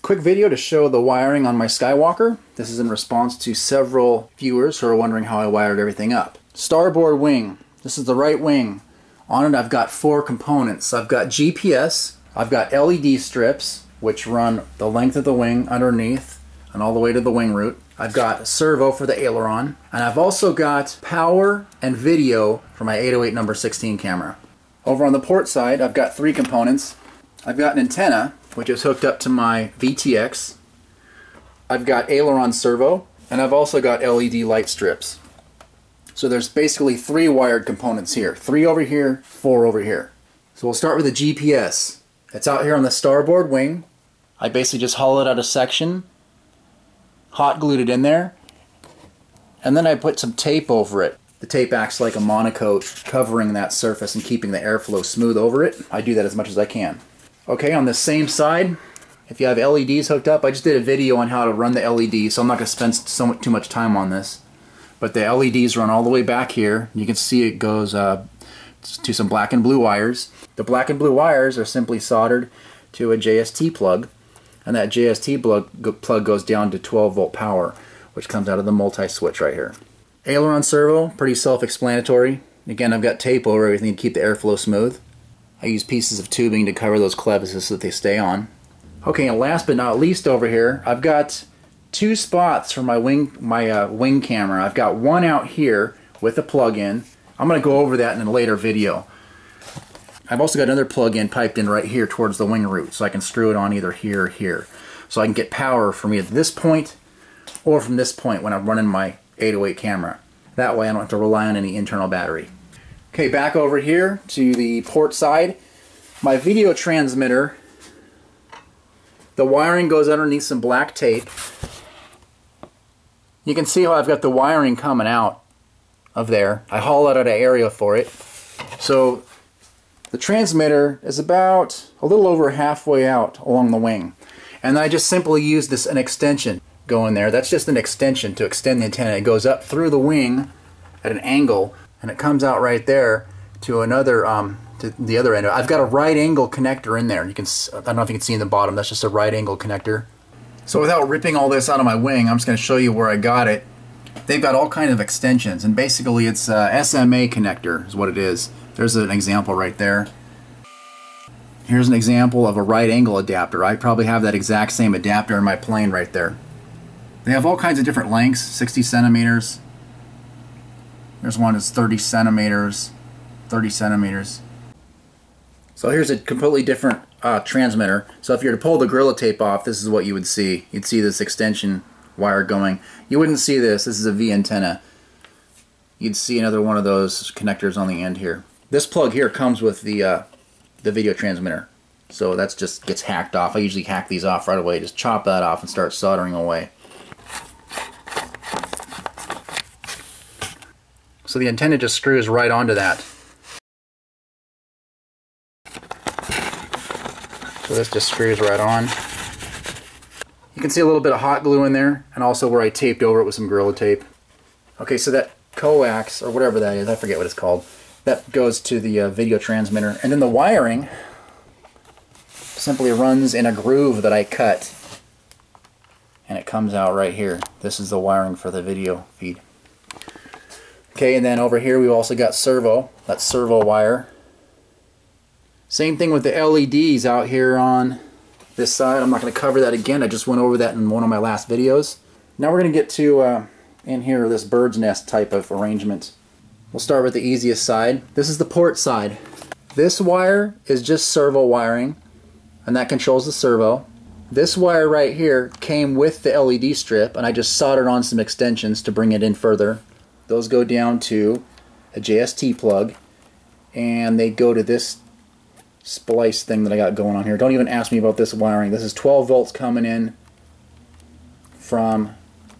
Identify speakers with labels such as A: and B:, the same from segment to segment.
A: Quick video to show the wiring on my Skywalker. This is in response to several viewers who are wondering how I wired everything up. Starboard wing. This is the right wing. On it I've got 4 components. I've got GPS, I've got LED strips which run the length of the wing underneath and all the way to the wing root. I've got a servo for the aileron, and I've also got power and video for my 808 number 16 camera. Over on the port side I've got 3 components. I've got an antenna which is hooked up to my VTX. I've got aileron servo, and I've also got LED light strips. So there's basically 3 wired components here. 3 over here, 4 over here. So we'll start with the GPS. It's out here on the starboard wing. I basically just hollowed out a section, hot glued it in there, and then I put some tape over it. The tape acts like a monocoat, covering that surface and keeping the airflow smooth over it. I do that as much as I can. Okay, on the same side, if you have LEDs hooked up, I just did a video on how to run the LED, so I'm not going to spend too much time on this. But the LEDs run all the way back here. You can see it goes to some black and blue wires. The black and blue wires are simply soldered to a JST plug, and that JST plug goes down to 12 volt power, which comes out of the multi-switch right here. Aileron servo, pretty self-explanatory. Again, I've got tape over everything to keep the airflow smooth. I use pieces of tubing to cover those crevices so that they stay on. Okay, and last but not least over here, I've got 2 spots for my wing camera. I've got one out here with a plug-in. I'm going to go over that in a later video. I've also got another plug-in piped in right here towards the wing root, so I can screw it on either here or here. So I can get power from either this point or from this point when I'm running my 808 camera. That way I don't have to rely on any internal battery. Okay, back over here to the port side. My video transmitter, the wiring goes underneath some black tape. You can see how I've got the wiring coming out of there. I hollowed out an area for it. So the transmitter is about a little over halfway out along the wing. And I just simply used an extension going there. That's just an extension to extend the antenna. It goes up through the wing at an angle, and it comes out right there to another to the other end. I've got a right angle connector in there. I don't know if you can see in the bottom, that's just a right angle connector. So without ripping all this out of my wing, I'm just going to show you where I got it. They've got all kinds of extensions, and basically it's a SMA connector is what it is. There's an example right there. Here's an example of a right angle adapter. I probably have that exact same adapter in my plane right there. They have all kinds of different lengths, 60 centimeters. There's one that's 30 centimeters, 30 centimeters. So here's a completely different transmitter. So if you were to pull the Gorilla Tape off, this is what you would see. You'd see this extension wire going. You wouldn't see this. This is a V antenna. You'd see another one of those connectors on the end here. This plug here comes with the video transmitter. So that's just gets hacked off. I usually hack these off right away. Just chop that off and start soldering away. So the antenna just screws right onto that. So this just screws right on. You can see a little bit of hot glue in there, and also where I taped over it with some Gorilla Tape. Okay, so that coax, or whatever that is, I forget what it's called, that goes to the video transmitter. And then the wiring simply runs in a groove that I cut. And it comes out right here. This is the wiring for the video feed. Okay, and then over here we've also got servo. That's Servo Wire. Same thing with the LEDs out here on this side. I'm not going to cover that again. I just went over that in one of my last videos. Now we're going to get to in here this bird's nest type of arrangement. We'll start with the easiest side. This is the port side. This wire is just servo wiring, and that controls the servo. This wire right here came with the LED strip, and I just soldered on some extensions to bring it in further. Those go down to a JST plug, and they go to this splice thing that I got going on here. Don't even ask me about this wiring. This is 12 volts coming in from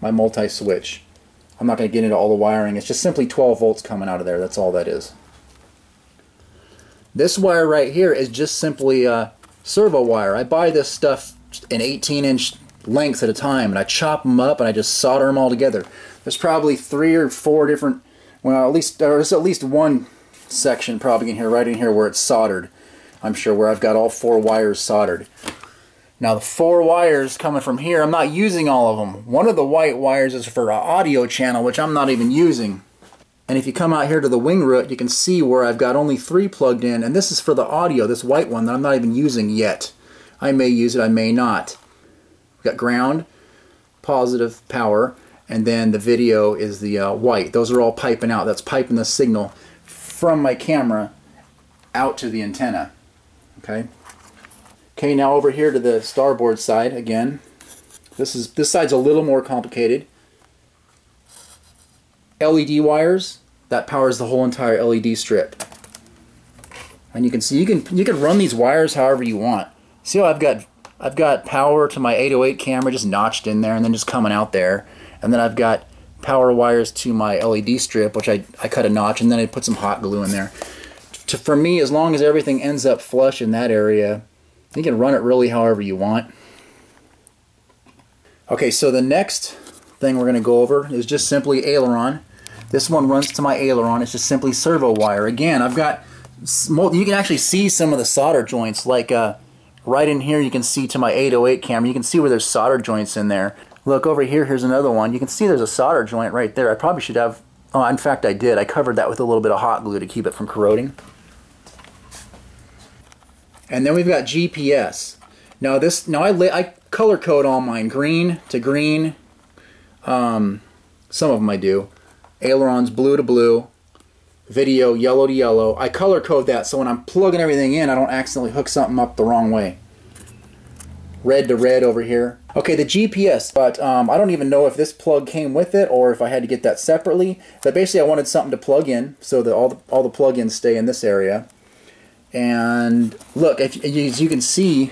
A: my multi-switch. I'm not going to get into all the wiring. It's just simply 12 volts coming out of there. That's all that is. This wire right here is just simply a servo wire. I buy this stuff in 18-inch lengths at a time, and I chop them up and I just solder them all together. There's probably 3 or 4 different, well, there's at least one section probably in here, right in here where it's soldered. I'm sure where I've got all 4 wires soldered. Now the 4 wires coming from here, I'm not using all of them. One of the white wires is for an audio channel, which I'm not even using. And if you come out here to the wing root, you can see where I've got only 3 plugged in, and this is for the audio, this white one that I'm not even using yet. I may use it, I may not. We've got ground, positive power, and then the video is the white. Those are all piping out. That's piping the signal from my camera out to the antenna. Okay. Okay, now over here to the starboard side again. This side's a little more complicated. LED wires, that powers the whole entire LED strip. And you can see you can run these wires however you want. See how I've got power to my 808 camera just notched in there and then just coming out there. And then I've got power wires to my LED strip, which I cut a notch, and then I put some hot glue in there. For me, as long as everything ends up flush in that area, you can run it really however you want. Okay, so the next thing we're going to go over is just simply aileron. This one runs to my aileron. It's just simply servo wire. Again, I've got, you can actually see some of the solder joints, like right in here you can see to my 808 camera, you can see where there's solder joints in there. Look over here, here's another one. You can see there's a solder joint right there. I probably should have, oh, in fact I did. I covered that with a little bit of hot glue to keep it from corroding. And then we've got GPS. Now I color code all mine green to green. Some of them I do. Ailerons blue to blue. Video yellow to yellow. I color code that so when I'm plugging everything in, I don't accidentally hook something up the wrong way. Red to red over here. Okay, the GPS, but I don't even know if this plug came with it or if I had to get that separately. But basically I wanted something to plug in so that all the plug-ins stay in this area. And look, as you can see,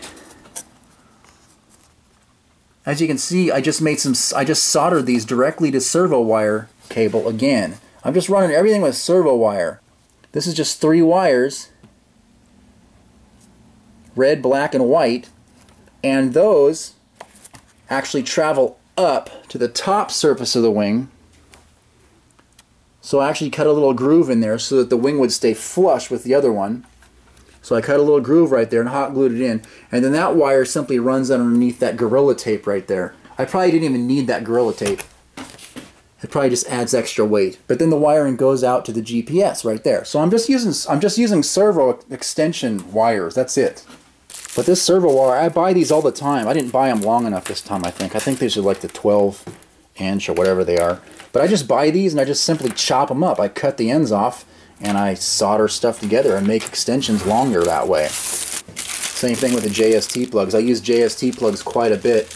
A: I just soldered these directly to servo wire cable again. I'm just running everything with servo wire. This is just 3 wires, red, black, and white, and those actually travel up to the top surface of the wing. So I actually cut a little groove in there so that the wing would stay flush with the other one. So I cut a little groove right there and hot glued it in, and then that wire simply runs underneath that Gorilla Tape right there. I probably didn't even need that Gorilla Tape. It probably just adds extra weight. But then the wiring goes out to the GPS right there. So I'm just using servo extension wires. That's it. But this servo wire, I buy these all the time. I didn't buy them long enough this time, I think. I think these are like the 12-inch or whatever they are. But I just buy these and I just simply chop them up. I cut the ends off and I solder stuff together and make extensions longer that way. Same thing with the JST plugs. I use JST plugs quite a bit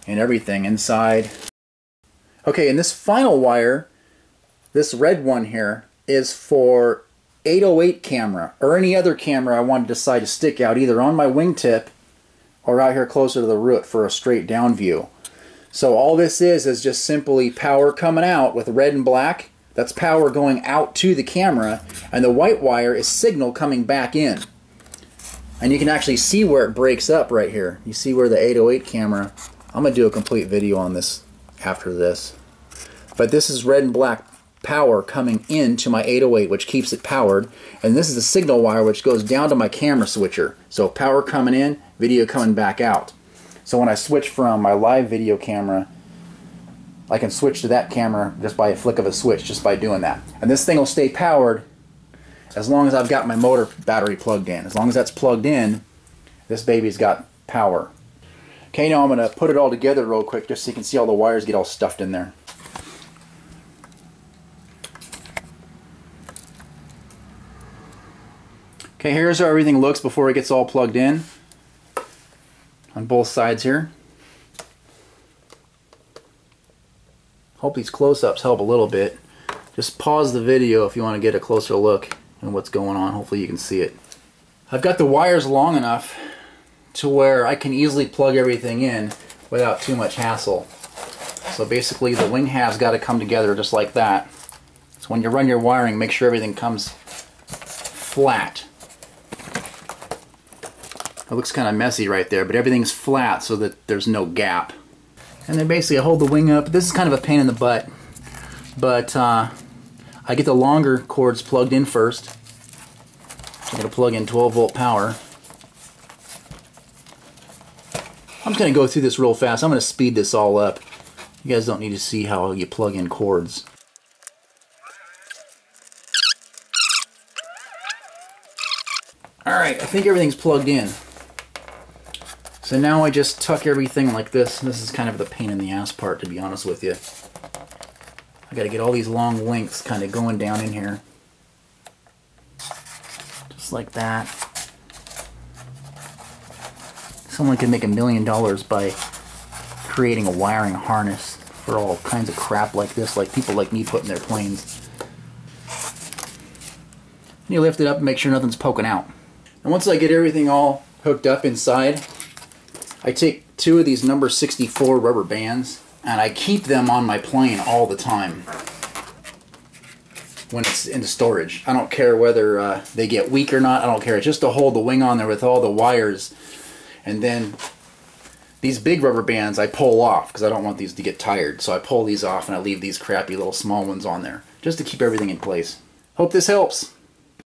A: and everything inside. Okay, and this final wire, this red one here, is for 808 camera or any other camera I want to decide to stick out either on my wingtip or out here closer to the root for a straight down view. So all this is just simply power coming out with red and black. That's power going out to the camera, and the white wire is signal coming back in. And you can actually see where it breaks up right here. You see where the 808 camera, I'm going to do a complete video on this after this. But this is red and black power coming into my 808, which keeps it powered, and this is the signal wire which goes down to my camera switcher. So power coming in, video coming back out. So when I switch from my live video camera, I can switch to that camera just by a flick of a switch, just by doing that. And this thing will stay powered as long as I've got my motor battery plugged in. As long as that's plugged in, this baby's got power. Okay, now I'm going to put it all together real quick just so you can see all the wires get all stuffed in there. Okay, here's how everything looks before it gets all plugged in on both sides here. Hope these close-ups help a little bit. Just pause the video if you want to get a closer look at what's going on. Hopefully you can see it. I've got the wires long enough to where I can easily plug everything in without too much hassle. So basically the wing halves got to come together just like that. So when you run your wiring, make sure everything comes flat. It looks kind of messy right there, but everything's flat so that there's no gap. And then basically I hold the wing up. This is kind of a pain in the butt, but I get the longer cords plugged in first. I'm going to plug in 12-volt power. I'm just going to go through this real fast. I'm going to speed this all up. You guys don't need to see how you plug in cords. Alright, I think everything's plugged in. So now I just tuck everything like this. This is kind of the pain in the ass part, to be honest with you. I gotta get all these long lengths kind of going down in here. Just like that. Someone could make $1 million by creating a wiring harness for all kinds of crap like this, like people like me put in their planes. You lift it up and make sure nothing's poking out. And once I get everything all hooked up inside, I take 2 of these number 64 rubber bands and I keep them on my plane all the time when it's in storage. I don't care whether they get weak or not. I don't care. It's just to hold the wing on there with all the wires. And then these big rubber bands I pull off because I don't want these to get tired. So I pull these off and I leave these crappy little small ones on there just to keep everything in place. Hope this helps.